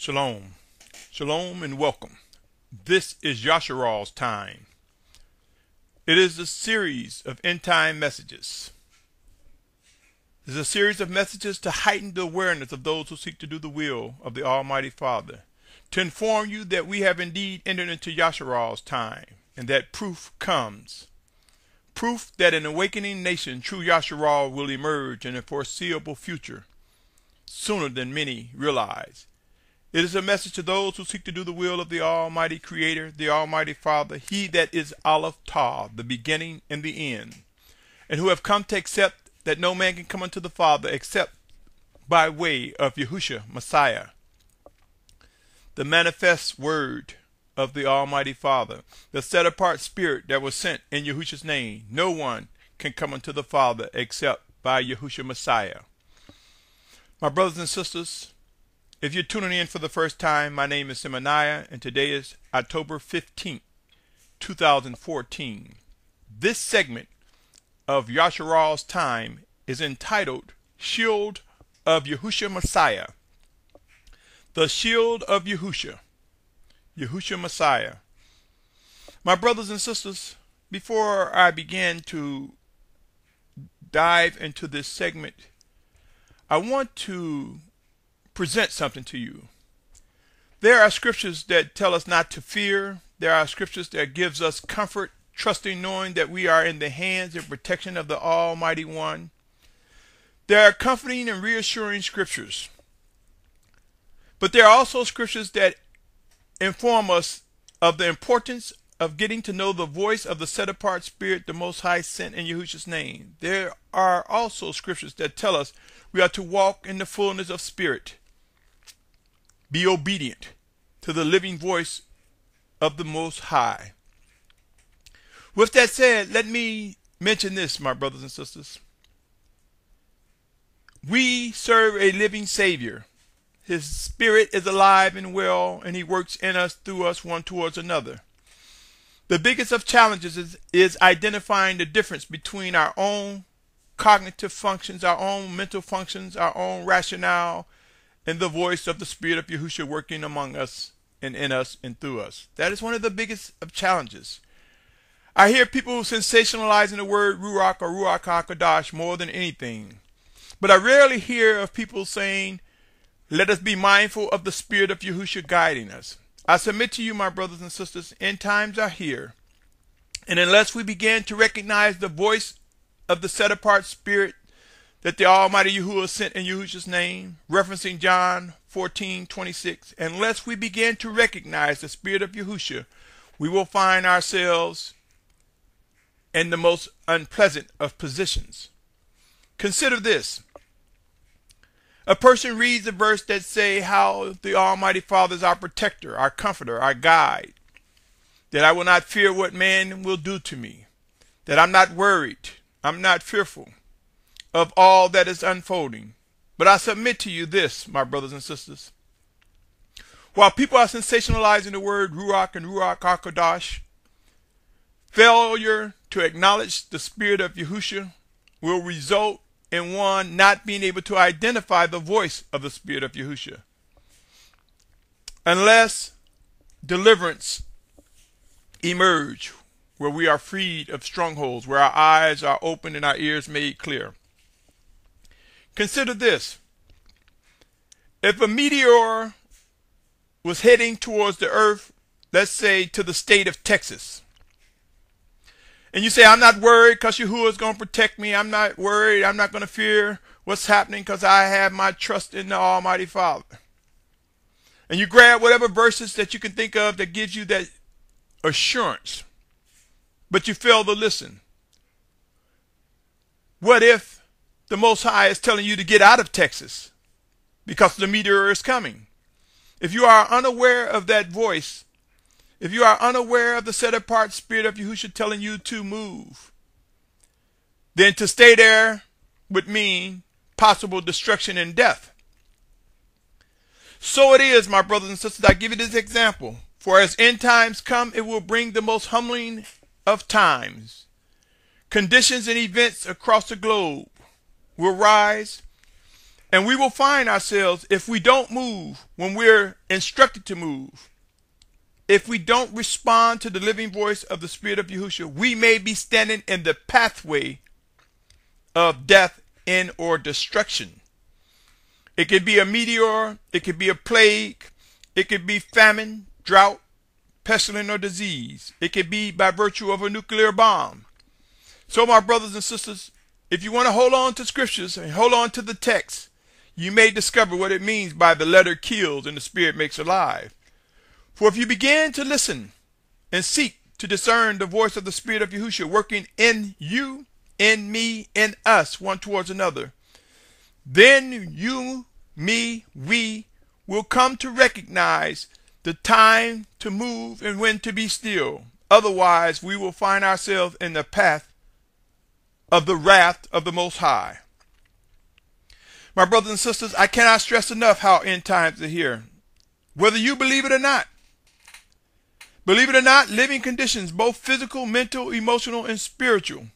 Shalom. Shalom and welcome. This is Yashar'al's time. It is a series of end-time messages. It is a series of messages to heighten the awareness of those who seek to do the will of the Almighty Father, to inform you that we have indeed entered into Yashar'al's time, and that proof comes. Proof that an awakening nation, true Yashar'al, will emerge in a foreseeable future, sooner than many realize. It is a message to those who seek to do the will of the Almighty Creator, the Almighty Father, He that is Aleph Tav, the beginning and the end, and who have come to accept that no man can come unto the Father except by way of Yahusha Messiah, the manifest word of the Almighty Father, the set-apart spirit that was sent in Yahusha's name. No one can come unto the Father except by Yahusha Messiah. My brothers and sisters, if you're tuning in for the first time, my name is Symmanayah, and today is October 15th, 2014. This segment of Yashar'al's time is entitled Shield of Yahusha Messiah. The Shield of Yahusha. Yahusha Messiah. My brothers and sisters, before I begin to dive into this segment, I want to present something to you. There are scriptures that tell us not to fear. There are scriptures that gives us comfort, trusting, knowing that we are in the hands and protection of the Almighty One. There are comforting and reassuring scriptures. But there are also scriptures that inform us of the importance of getting to know the voice of the set-apart Spirit the Most High sent in Yahusha's name. There are also scriptures that tell us we are to walk in the fullness of Spirit. Be obedient to the living voice of the Most High. With that said, let me mention this, my brothers and sisters. We serve a living Savior. His Spirit is alive and well, and He works in us, through us, one towards another. The biggest of challenges is identifying the difference between our own cognitive functions, our own mental functions, our own rationale, and the voice of the Spirit of Yahusha working among us and in us and through us. That is one of the biggest of challenges. I hear people sensationalizing the word Ruach or Ruach HaKodesh more than anything. But I rarely hear of people saying, let us be mindful of the Spirit of Yahusha guiding us. I submit to you, my brothers and sisters, end times are here. And unless we begin to recognize the voice of the set-apart Spirit that the Almighty Yahuwah sent in Yahusha's name, referencing John 14:26, unless we begin to recognize the Spirit of Yahusha, we will find ourselves in the most unpleasant of positions. Consider this. A person reads a verse that say how the Almighty Father is our protector, our comforter, our guide, that I will not fear what man will do to me, that I'm not worried, I'm not fearful of all that is unfolding. But I submit to you this, my brothers and sisters. While people are sensationalizing the word Ruach and Ruach HaKodesh, failure to acknowledge the Spirit of Yahusha will result in one not being able to identify the voice of the Spirit of Yahusha. Unless deliverance emerge, where we are freed of strongholds, where our eyes are open and our ears made clear. Consider this. If a meteor was heading towards the earth, let's say to the state of Texas, and you say, I'm not worried because Yahuwah is going to protect me. I'm not worried. I'm not going to fear what's happening because I have my trust in the Almighty Father. And you grab whatever verses that you can think of that gives you that assurance, but you fail to listen. What if the Most High is telling you to get out of Texas because the meteor is coming? If you are unaware of that voice, if you are unaware of the set-apart Spirit of Yahusha telling you to move, then to stay there would mean possible destruction and death. So it is, my brothers and sisters. I give you this example. For as end times come, it will bring the most humbling of times. Conditions and events across the globe will rise, And we will find ourselves, if we don't move when we're instructed to move, if we don't respond to the living voice of the Spirit of Yahusha, we may be standing in the pathway of death and or destruction. It could be a meteor, it could be a plague, it could be famine, drought, pestilence, or disease. It could be by virtue of a nuclear bomb. So my brothers and sisters, if you want to hold on to scriptures and hold on to the text, you may discover what it means by the letter kills and the spirit makes alive. For if you begin to listen and seek to discern the voice of the Spirit of Yahusha working in you, in me, in us, one towards another, then you, me, we will come to recognize the time to move and when to be still. Otherwise, we will find ourselves in the path of the wrath of the Most High. My brothers and sisters, I cannot stress enough how end times are here. Whether you believe it or not, living conditions, both physical, mental, emotional, and spiritual,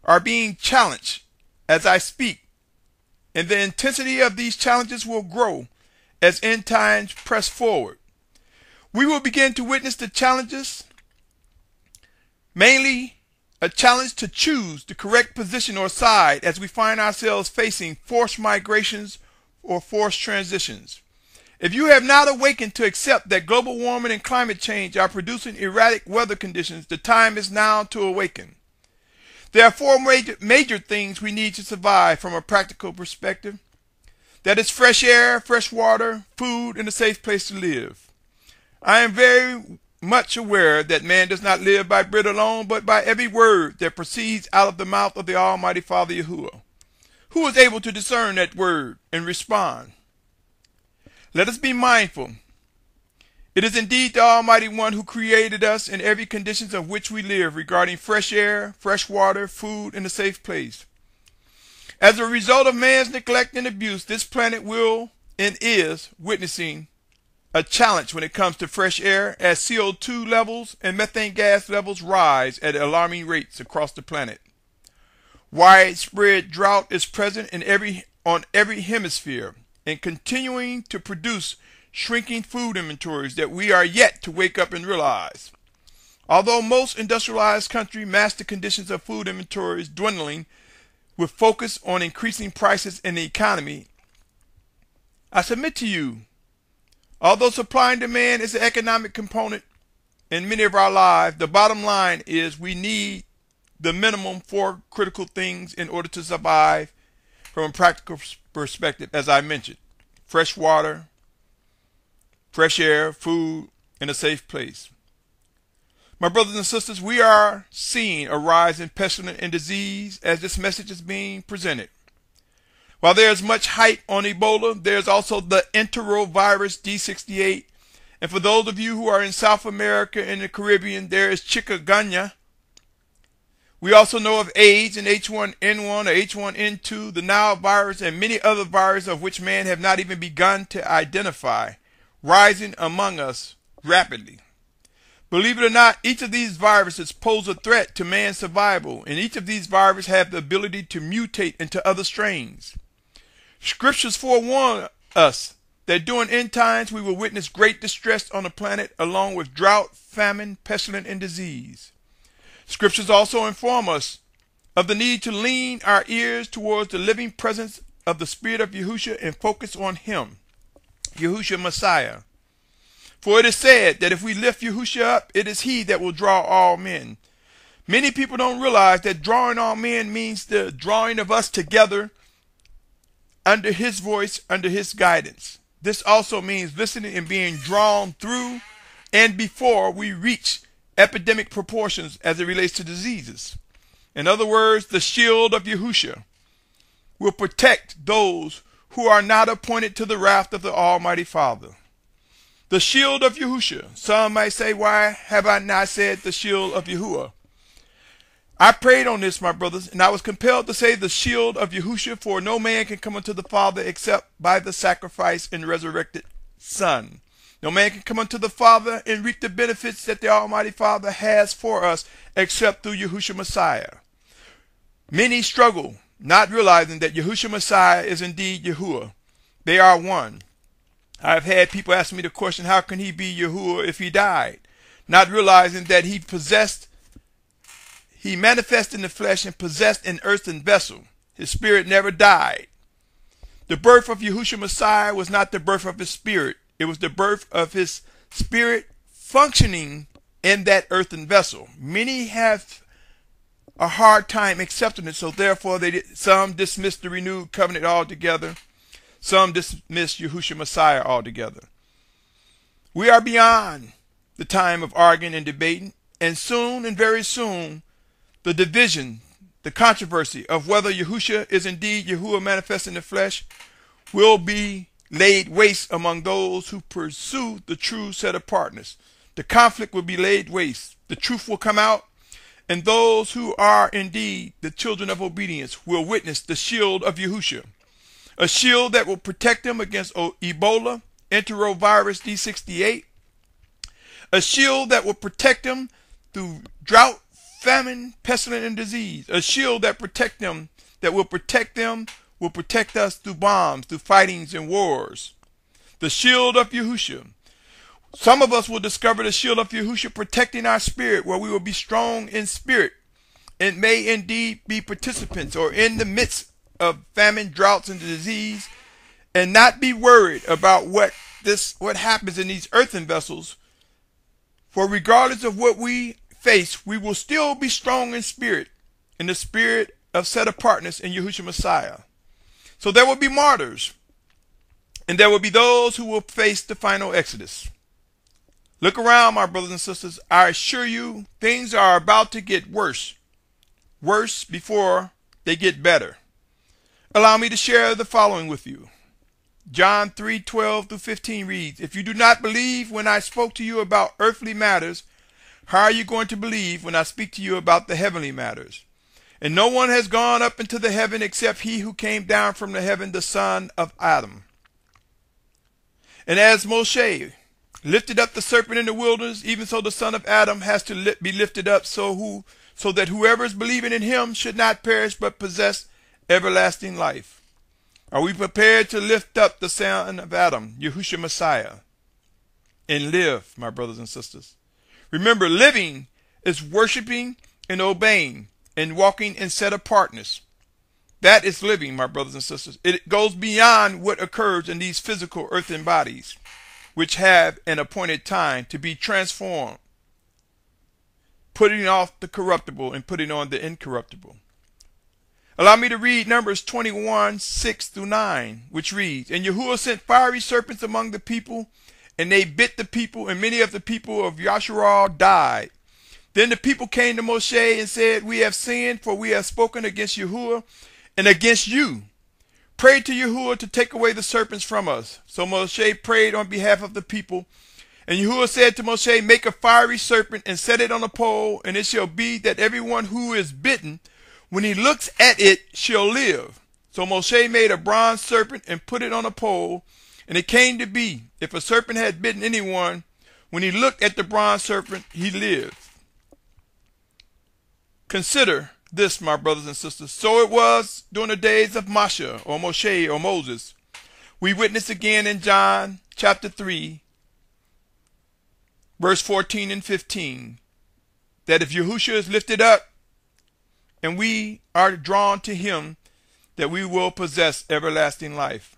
are being challenged as I speak. And the intensity of these challenges will grow as end times press forward. We will begin to witness the challenges, mainly a challenge to choose the correct position or side as we find ourselves facing forced migrations or forced transitions. If you have not awakened to accept that global warming and climate change are producing erratic weather conditions, the time is now to awaken. There are four major things we need to survive from a practical perspective. That is fresh air, fresh water, food, and a safe place to live. I am very much aware that man does not live by bread alone, but by every word that proceeds out of the mouth of the Almighty Father Yahuah. Who is able to discern that word and respond? Let us be mindful. It is indeed the Almighty One who created us in every condition of which we live regarding fresh air, fresh water, food, and a safe place. As a result of man's neglect and abuse, this planet will and is witnessing a challenge when it comes to fresh air as CO2 levels and methane gas levels rise at alarming rates across the planet. Widespread drought is present on every hemisphere and continuing to produce shrinking food inventories that we are yet to wake up and realize. Although most industrialized countries master conditions of food inventories dwindling with focus on increasing prices in the economy, I submit to you, although supply and demand is an economic component in many of our lives, the bottom line is we need the minimum four critical things in order to survive from a practical perspective, as I mentioned: fresh water, fresh air, food, and a safe place. My brothers and sisters, we are seeing a rise in pestilence and disease as this message is being presented. While there is much hype on Ebola, there is also the enterovirus D68. And for those of you who are in South America and the Caribbean, there is chikungunya. We also know of AIDS and H1N1 or H1N2, the Nile virus, and many other viruses of which man have not even begun to identify, rising among us rapidly. Believe it or not, each of these viruses pose a threat to man's survival, and each of these viruses have the ability to mutate into other strains. Scriptures forewarn us that during end times we will witness great distress on the planet, along with drought, famine, pestilence, and disease. Scriptures also inform us of the need to lean our ears towards the living presence of the Spirit of Yahusha and focus on Him, Yahusha Messiah. For it is said that if we lift Yahusha up, it is He that will draw all men. Many people don't realize that drawing all men means the drawing of us together under His voice, under His guidance. This also means listening and being drawn through and before we reach epidemic proportions as it relates to diseases. In other words, the shield of Yahusha will protect those who are not appointed to the wrath of the Almighty Father. The shield of Yahusha. Some might say, why have I not said the shield of Yahuah? I prayed on this, my brothers, and I was compelled to say the shield of Yahusha, for no man can come unto the Father except by the sacrifice and resurrected Son. No man can come unto the Father and reap the benefits that the Almighty Father has for us except through Yahusha Messiah. Many struggle not realizing that Yahusha Messiah is indeed Yahuwah. They are one. I've had people ask me the question, how can he be Yahuwah if he died? Not realizing that he manifested in the flesh and possessed an earthen vessel. His spirit never died. The birth of Yahusha Messiah was not the birth of his spirit. It was the birth of his spirit functioning in that earthen vessel. Many have a hard time accepting it, so therefore some dismiss the renewed covenant altogether. Some dismiss Yahusha Messiah altogether. We are beyond the time of arguing and debating, and soon and very soon the division, the controversy of whether Yahusha is indeed Yahuwah manifest in the flesh will be laid waste among those who pursue the true set-apartness. The conflict will be laid waste. The truth will come out, and those who are indeed the children of obedience will witness the shield of Yahusha, a shield that will protect them against Ebola, enterovirus D68, a shield that will protect them through drought, famine, pestilence, and disease, a shield that will protect us through bombs, through fightings and wars. The shield of Yahusha. Some of us will discover the shield of Yahusha protecting our spirit, where we will be strong in spirit and may indeed be participants or in the midst of famine, droughts, and disease, and not be worried about what happens in these earthen vessels. For regardless of what we face, we will still be strong in spirit, in the spirit of set-apartness in Yahusha Messiah. So there will be martyrs, and there will be those who will face the final exodus. Look around, my brothers and sisters. I assure you, things are about to get worse before they get better. Allow me to share the following with you. John 3:12-15 reads, "If you do not believe when I spoke to you about earthly matters, how are you going to believe when I speak to you about the heavenly matters? And no one has gone up into the heaven except he who came down from the heaven, the Son of Adam. And as Moshe lifted up the serpent in the wilderness, even so the Son of Adam has to be lifted up, so that whoever is believing in him should not perish but possess everlasting life." Are we prepared to lift up the Son of Adam, Yahusha Messiah, and live, my brothers and sisters? Remember, living is worshiping and obeying and walking in set-apartness. That is living, my brothers and sisters. It goes beyond what occurs in these physical earthen bodies, which have an appointed time to be transformed, putting off the corruptible and putting on the incorruptible. Allow me to read Numbers 21:6-9, which reads, "And Yahuwah sent fiery serpents among the people, and they bit the people, and many of the people of Yashar'al died. Then the people came to Moshe and said, 'We have sinned, for we have spoken against Yahuwah and against you. Pray to Yahuwah to take away the serpents from us.' So Moshe prayed on behalf of the people. And Yahuwah said to Moshe, 'Make a fiery serpent and set it on a pole, and it shall be that everyone who is bitten, when he looks at it, shall live.' So Moshe made a bronze serpent and put it on a pole. And it came to be, if a serpent had bitten anyone, when he looked at the bronze serpent, he lived." Consider this, my brothers and sisters. So it was during the days of Mashyach, or Moshe, or Moses. We witness again in John chapter 3, verse 14 and 15, that if Yahusha is lifted up and we are drawn to him, that we will possess everlasting life.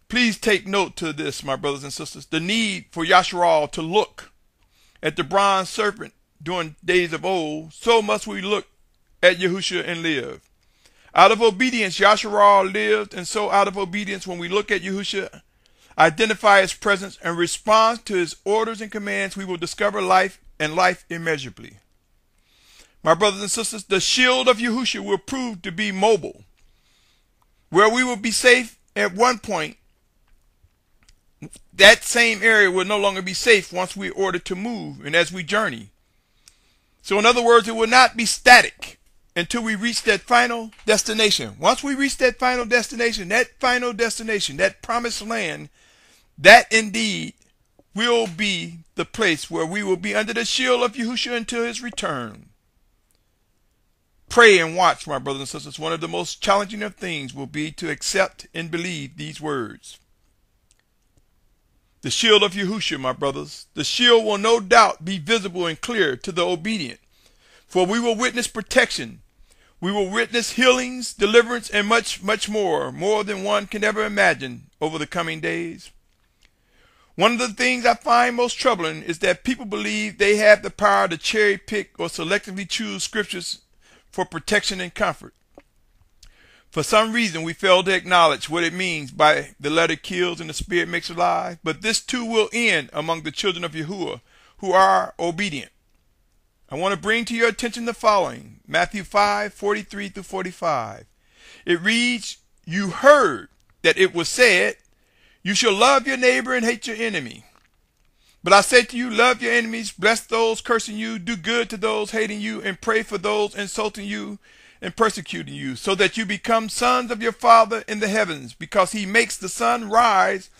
Please take note to this, my brothers and sisters, the need for Yashar'al to look at the bronze serpent during days of old. So must we look at Yahusha and live. Out of obedience, Yashar'al lived, and so out of obedience, when we look at Yahusha, identify his presence, and respond to his orders and commands, we will discover life, and life immeasurably. My brothers and sisters, the shield of Yahusha will prove to be mobile. Where we will be safe at one point, that same area will no longer be safe once we are ordered to move and as we journey. So in other words, it will not be static until we reach that final destination. Once we reach that final destination, that promised land, that indeed will be the place where we will be under the shield of Yahusha until his return. Pray and watch, my brothers and sisters. One of the most challenging of things will be to accept and believe these words. The shield of Yahusha, my brothers. The shield will no doubt be visible and clear to the obedient, for we will witness protection. We will witness healings, deliverance, and much, much more than one can ever imagine over the coming days. One of the things I find most troubling is that people believe they have the power to cherry pick or selectively choose scriptures for protection and comfort. For some reason, we fail to acknowledge what it means by the letter kills and the spirit makes alive, but this too will end among the children of Yahuwah who are obedient. I want to bring to your attention the following. Matthew 5:43-45. It reads, "You heard that it was said, you shall love your neighbor and hate your enemy. But I say to you, love your enemies, bless those cursing you, do good to those hating you, and pray for those insulting you and persecuting you, so that you become sons of your Father in the heavens, because he makes the sun rise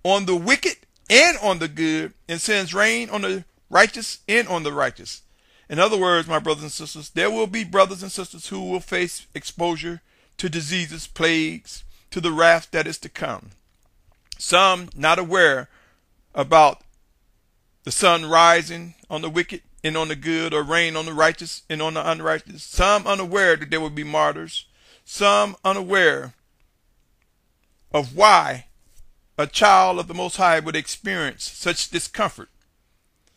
on the wicked and on the good, and sends rain on the righteous and on the righteous." In other words, my brothers and sisters, there will be brothers and sisters who will face exposure to diseases, plagues, to the wrath that is to come. Some not aware about the sun rising on the wicked and on the good, or rain on the righteous and on the unrighteous. Some unaware that there will be martyrs. Some unaware of why a child of the Most High would experience such discomfort.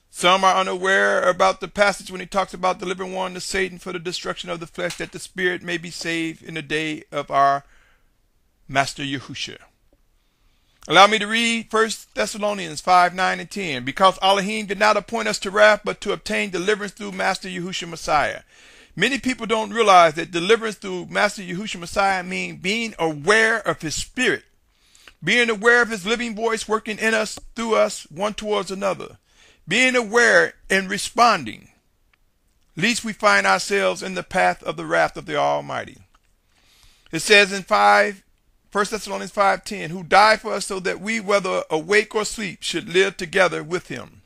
Some are unaware about the passage when he talks about delivering one to Satan for the destruction of the flesh, that the spirit may be saved in the day of our Master Yahusha. Allow me to read 1 Thessalonians 5:9-10. "Because Elohim did not appoint us to wrath, but to obtain deliverance through Master Yahusha Messiah." Many people don't realize that deliverance through Master Yahusha Messiah means being aware of his spirit, being aware of his living voice working in us, through us, one towards another, being aware and responding, lest we find ourselves in the path of the wrath of the Almighty. It says in 1 Thessalonians 5:10, "Who died for us so that we, whether awake or asleep, should live together with him."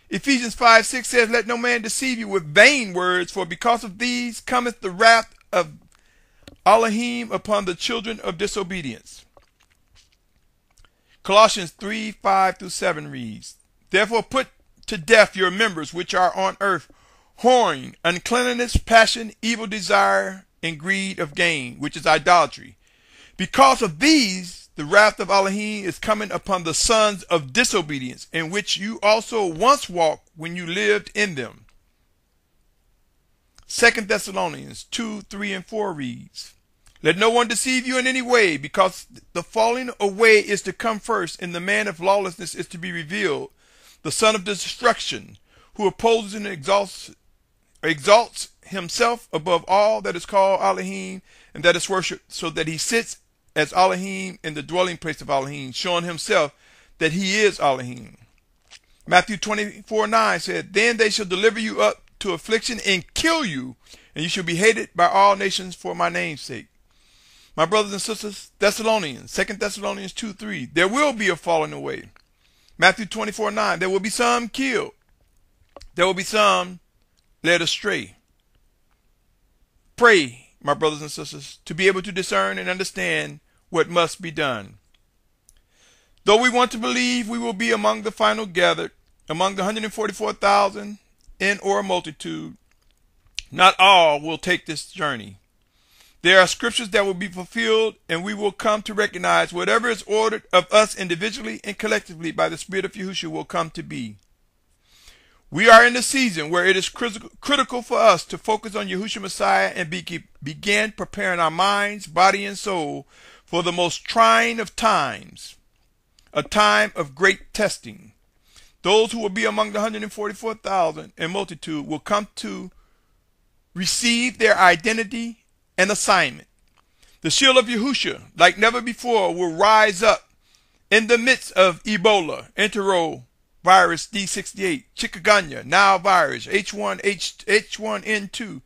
Ephesians 5:6 says, "Let no man deceive you with vain words, for because of these cometh the wrath of Elohim upon the children of disobedience." Colossians 3:5-7 reads, "Therefore put to death your members which are on earth, whoring, uncleanness, passion, evil desire, and greed of gain, which is idolatry. Because of these, the wrath of Elohim is coming upon the sons of disobedience, in which you also once walked when you lived in them." 2 Thessalonians 2:3-4 reads, "Let no one deceive you in any way, because the falling away is to come first, and the man of lawlessness is to be revealed, the son of destruction, who opposes and exalts himself above all that is called Elohim and that is worshipped, so that he sits as Elohim in the dwelling place of Elohim, showing himself that he is Elohim." Matthew 24:9 said, "Then they shall deliver you up to affliction and kill you, and you shall be hated by all nations for my name's sake." My brothers and sisters, 2 Thessalonians 2:3, there will be a falling away. Matthew 24:9, there will be some killed. There will be some led astray. Pray, my brothers and sisters, to be able to discern and understand what must be done. Though we want to believe we will be among the final gathered, among the 144,000 in or multitude, not all will take this journey. There are scriptures that will be fulfilled, and we will come to recognize whatever is ordered of us individually and collectively by the Spirit of Yahusha will come to be. We are in a season where it is critical for us to focus on Yahusha Messiah and begin preparing our minds, body, and soul for the most trying of times, a time of great testing. Those who will be among the 144,000 in multitude will come to receive their identity and assignment. The shield of Yahusha, like never before, will rise up in the midst of Ebola, enterovirus D68, chikungunya, Nile virus, H1N2,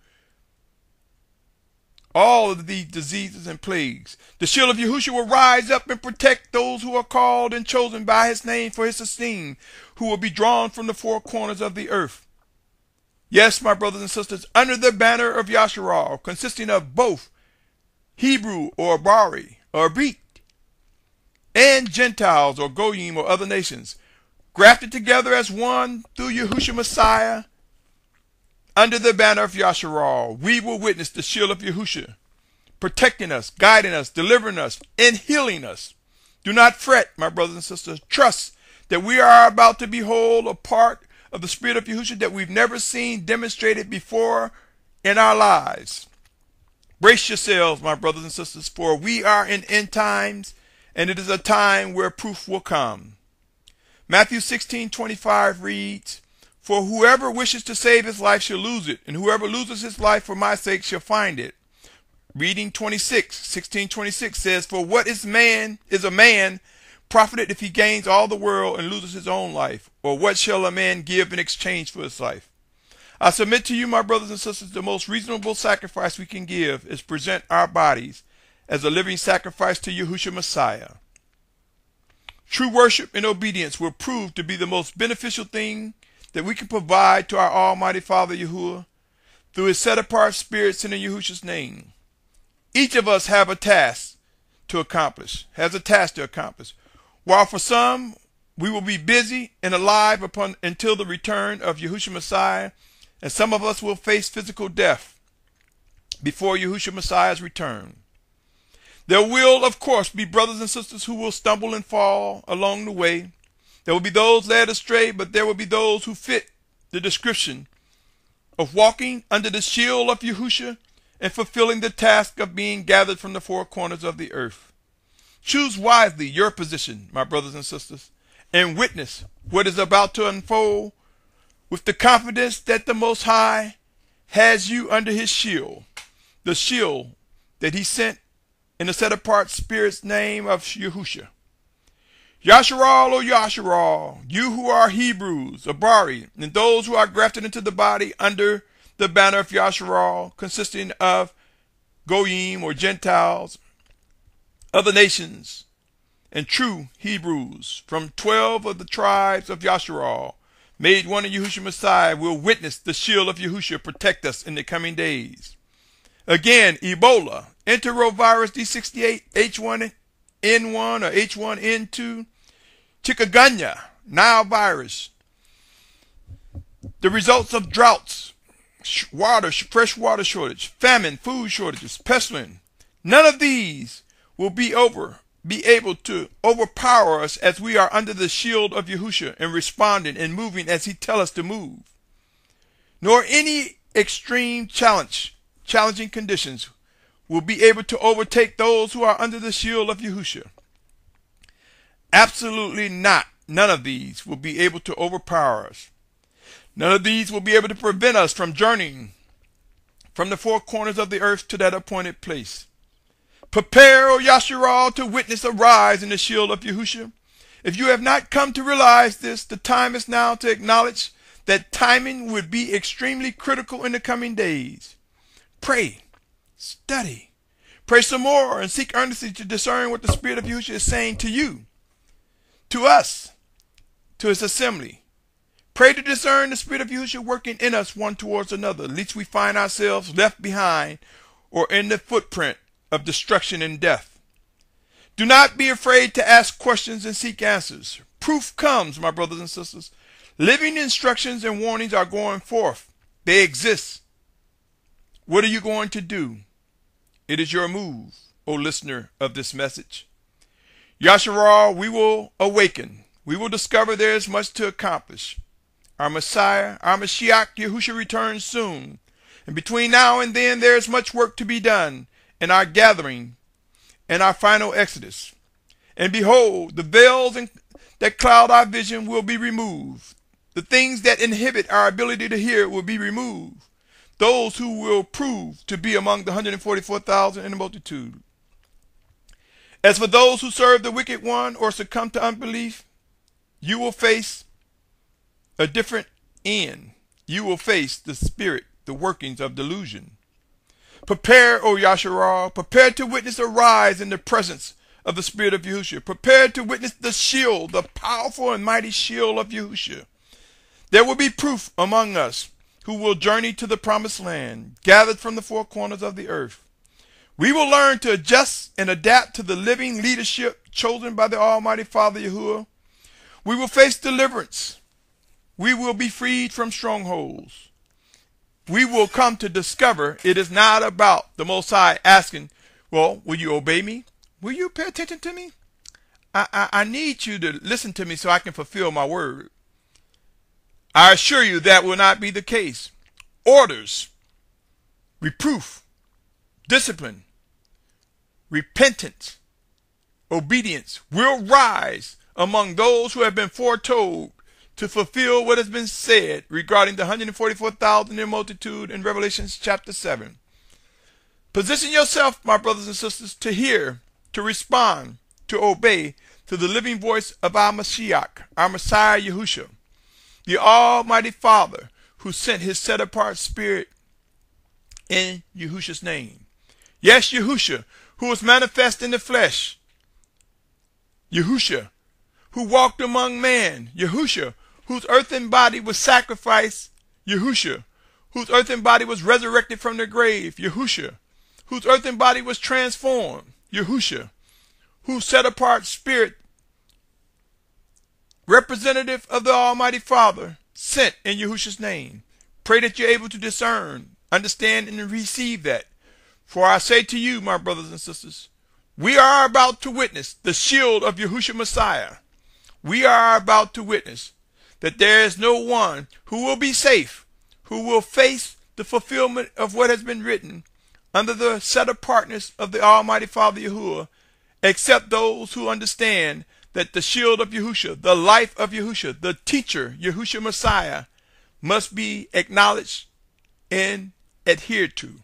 all of these diseases and plagues. The shield of Yahusha will rise up and protect those who are called and chosen by his name for his esteem, who will be drawn from the four corners of the earth. Yes, my brothers and sisters, under the banner of Yashar'al, consisting of both Hebrew or Bari or Greek and Gentiles or Goyim or other nations, grafted together as one through Yahusha Messiah, under the banner of Yashar'al, we will witness the shield of Yahusha, protecting us, guiding us, delivering us, and healing us. Do not fret, my brothers and sisters. Trust that we are about to behold a part of the Spirit of Yahusha that we've never seen demonstrated before in our lives. Brace yourselves, my brothers and sisters, for we are in end times, and it is a time where proof will come. Matthew 16:25 reads, "For whoever wishes to save his life shall lose it, and whoever loses his life for my sake shall find it." Reading 16:26 says, "For what is a man profited if he gains all the world and loses his own life? Or what shall a man give in exchange for his life?" I submit to you, my brothers and sisters, the most reasonable sacrifice we can give is present our bodies as a living sacrifice to Yahusha Messiah. True worship and obedience will prove to be the most beneficial thing that we can provide to our Almighty Father Yahuah through his set-apart Spirit sent in Yahusha's name. Each of us has a task to accomplish. While for some, we will be busy and alive until the return of Yahusha Messiah, and some of us will face physical death before Yahusha Messiah's return. There will, of course, be brothers and sisters who will stumble and fall along the way. There will be those led astray, but there will be those who fit the description of walking under the shield of Yahusha and fulfilling the task of being gathered from the four corners of the earth. Choose wisely your position, my brothers and sisters, and witness what is about to unfold with the confidence that the Most High has you under his shield, the shield that he sent in the set-apart Spirit's name of Yahusha. Yashar'al, O Yashar'al, you who are Hebrews, Abari, and those who are grafted into the body under the banner of Yashar'al, consisting of Goyim or Gentiles, other nations, and true Hebrews, from 12 of the tribes of Yashar'al, made one in Yahusha Messiah, will witness the shield of Yahusha protect us in the coming days. Again, Ebola, enterovirus D68, H1N1 or H1N2, chikungunya, Nile virus, the results of droughts, fresh water shortage, famine, food shortages, pestilence. None of these will be able to overpower us as we are under the shield of Yahusha and responding and moving as he tells us to move. Nor any extreme challenging conditions will be able to overtake those who are under the shield of Yahusha. Absolutely not. None of these will be able to overpower us. None of these will be able to prevent us from journeying from the four corners of the earth to that appointed place. Prepare, O Yashar'al, to witness a rise in the shield of Yahusha. If you have not come to realize this, the time is now to acknowledge that timing would be extremely critical in the coming days. Pray, study, pray some more, and seek earnestly to discern what the Spirit of Yahusha is saying to you, to us, to his assembly. Pray to discern the Spirit of Yahusha working in us one towards another, lest we find ourselves left behind or in the footprint of destruction and death. Do not be afraid to ask questions and seek answers. Proof comes, my brothers and sisters. Living instructions and warnings are going forth. They exist. What are you going to do? It is your move, O listener of this message. Yashar'al, we will awaken. We will discover there is much to accomplish. Our Messiah, our Mashyach, Yahusha returns soon. And between now and then, there is much work to be done in our gathering and our final exodus. And behold, the veils that cloud our vision will be removed. The things that inhibit our ability to hear will be removed. Those who will prove to be among the 144,000 in the multitude. As for those who serve the wicked one or succumb to unbelief, you will face a different end. You will face the spirit, the workings of delusion. Prepare, O Yashar'al, prepare to witness a rise in the presence of the Spirit of Yahusha. Prepare to witness the shield, the powerful and mighty shield of Yahusha. There will be proof among us who will journey to the promised land, gathered from the four corners of the earth. We will learn to adjust and adapt to the living leadership chosen by the Almighty Father Yahuah. We will face deliverance. We will be freed from strongholds. We will come to discover it is not about the Most High asking, well, will you obey me? Will you pay attention to me? I need you to listen to me so I can fulfill my word. I assure you that will not be the case. Orders, reproof, discipline, repentance, obedience will rise among those who have been foretold to fulfill what has been said regarding the 144,000 in multitude in Revelation chapter 7. Position yourself, my brothers and sisters, to hear, to respond, to obey to the living voice of our Mashyach, our Messiah Yahusha, the Almighty Father who sent his set-apart spirit in Yahusha's name. Yes, Yahusha, who was manifest in the flesh. Yahusha, who walked among men. Yahusha, whose earthen body was sacrificed. Yahusha, whose earthen body was resurrected from the grave. Yahusha, whose earthen body was transformed. Yahusha, whose set-apart spirit, representative of the Almighty Father, sent in Yahusha's name. Pray that you're able to discern, understand, and receive that. For I say to you, my brothers and sisters, we are about to witness the shield of Yahusha Messiah. We are about to witness that there is no one who will be safe, who will face the fulfillment of what has been written under the set-apartness of the Almighty Father Yahuah, except those who understand that the shield of Yahusha, the life of Yahusha, the teacher, Yahusha Messiah, must be acknowledged and adhered to.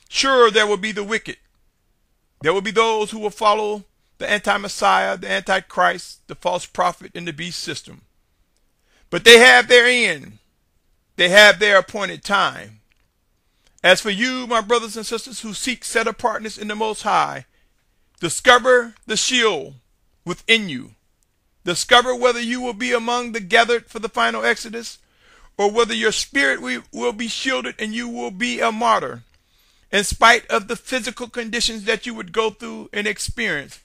Sure, there will be the wicked. There will be those who will follow the anti-Messiah, the antichrist, the false prophet, and the beast system. But they have their end. They have their appointed time. As for you, my brothers and sisters who seek set-apartness in the Most High, discover the shield within you. Discover whether you will be among the gathered for the final exodus, or whether your spirit will be shielded and you will be a martyr, in spite of the physical conditions that you would go through and experience,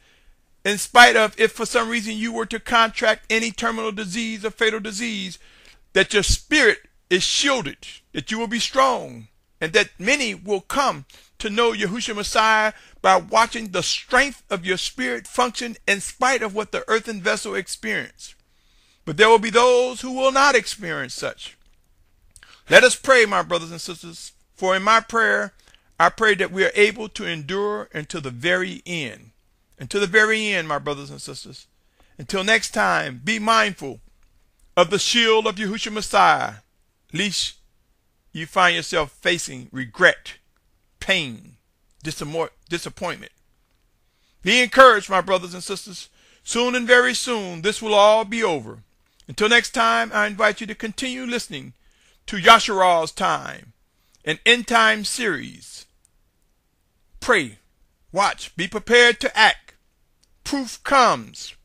in spite of if for some reason you were to contract any terminal disease or fatal disease, that your spirit is shielded, that you will be strong, and that many will come to know Yahusha Messiah by watching the strength of your spirit function in spite of what the earthen vessel experienced. But there will be those who will not experience such. Let us pray, my brothers and sisters, for in my prayer, I pray that we are able to endure until the very end. Until the very end, my brothers and sisters. Until next time, be mindful of the shield of Yahusha Messiah, lest you find yourself facing regret, pain, disappointment. Be encouraged, my brothers and sisters. Soon and very soon, this will all be over. Until next time, I invite you to continue listening to Yashar'al's Time, an end time series. Pray, watch, be prepared to act. Proof comes.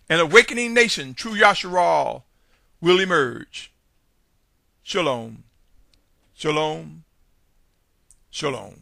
An awakening nation, true Yashar'al, will emerge. Shalom. Shalom. Shalom.